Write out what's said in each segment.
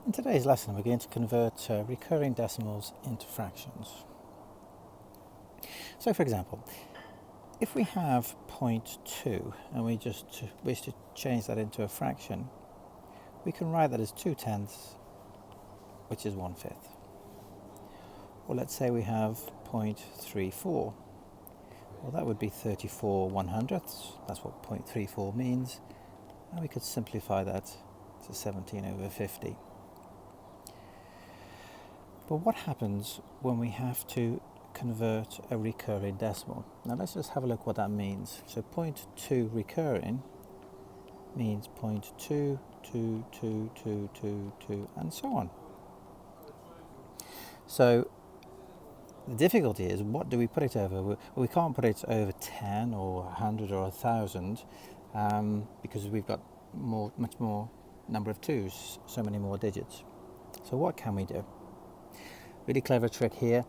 In today's lesson, we're going to convert recurring decimals into fractions. So, for example, if we have 0.2 and we just wish to change that into a fraction, we can write that as 2/10, which is 1/5. Or let's say we have 0.34. Well, that would be 34/100ths. That's what 0.34 means. And we could simplify that to 17/50. But what happens when we have to convert a recurring decimal? Now let's just have a look what that means. So 0.2 recurring means 0.22222, and so on. So the difficulty is, what do we put it over? Well, we can't put it over 10 or 100 or 1,000 because we've got much more number of twos, so many more digits. So what can we do? Really clever trick here.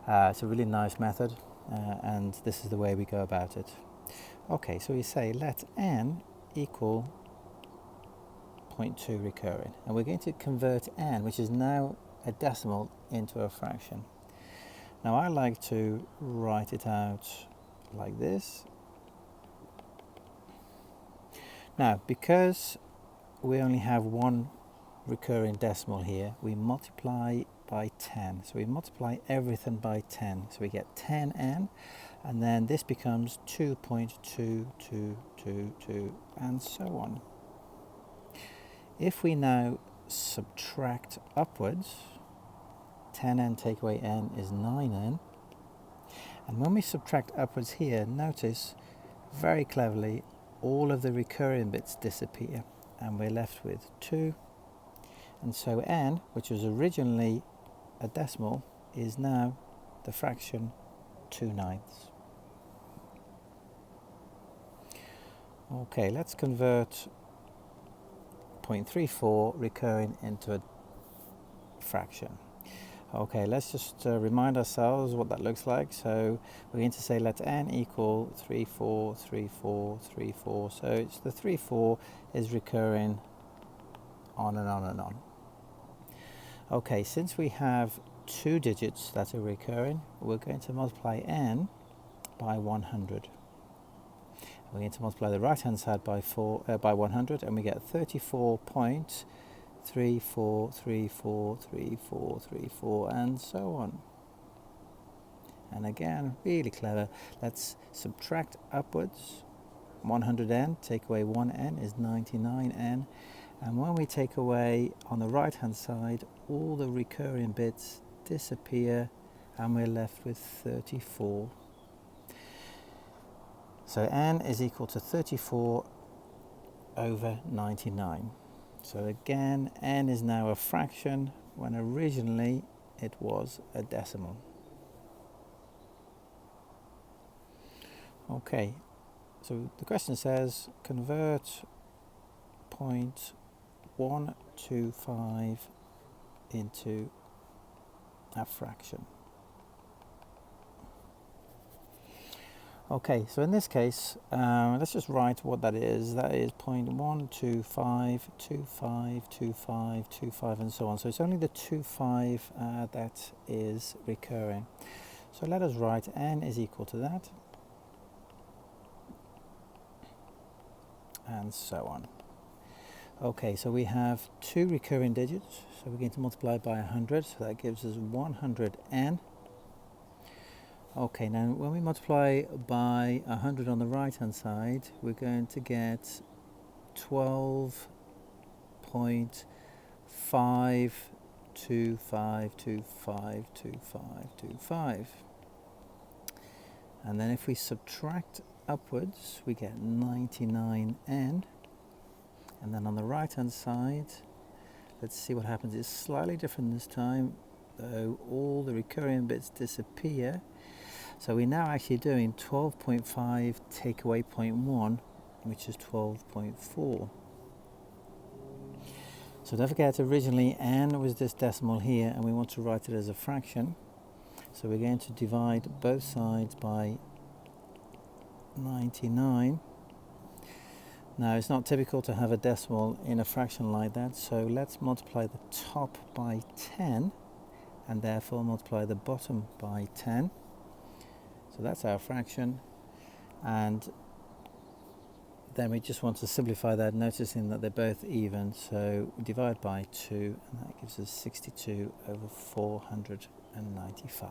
It's a really nice method, and this is the way we go about it. Okay, so we say let n equal 0.2 recurring, and we're going to convert n, which is now a decimal, into a fraction. Now I like to write it out like this. Now, because we only have one recurring decimal here, we multiply by 10. So we multiply everything by 10. So we get 10n, and then this becomes 2.2222, and so on. If we now subtract upwards, 10n take away n is 9n. And when we subtract upwards here, notice very cleverly all of the recurring bits disappear, and we're left with 2. And so n, which was originally a decimal, is now the fraction 2/9. Okay, let's convert 0.34 recurring into a fraction. Okay, let's just remind ourselves what that looks like. So we're going to say let n equal 343434. So it's the 34 is recurring on and on and on. Okay, since we have two digits that are recurring, we're going to multiply n by 100. We're going to multiply the right hand side by 100, and we get 34.34343434, and so on. And again, really clever. Let's subtract upwards. 100n, take away 1n is 99n. And when we take away on the right hand side, all the recurring bits disappear, and we're left with 34. So n is equal to 34/99. So again, n is now a fraction when originally it was a decimal. Okay, so the question says convert 0.125 into a fraction. Okay, so in this case, let's just write what that is. That is 0.125252525, and so on. So it's only the 25 that is recurring. So let us write n is equal to that, and so on. Okay, so we have two recurring digits, so we're going to multiply by 100, so that gives us 100n. Okay, now when we multiply by 100 on the right hand side, we're going to get 12.525252525. And then if we subtract upwards, we get 99n. And then on the right hand side, let's see what happens. It's slightly different this time, though all the recurring bits disappear. So we're now actually doing 12.5 take away 0.1, which is 12.4. So don't forget, originally n was this decimal here, and we want to write it as a fraction. So we're going to divide both sides by 99. Now, it's not typical to have a decimal in a fraction like that, so let's multiply the top by 10 and therefore multiply the bottom by 10. So that's our fraction, and then we just want to simplify that, noticing that they're both even, so we divide by 2, and that gives us 62 over 495.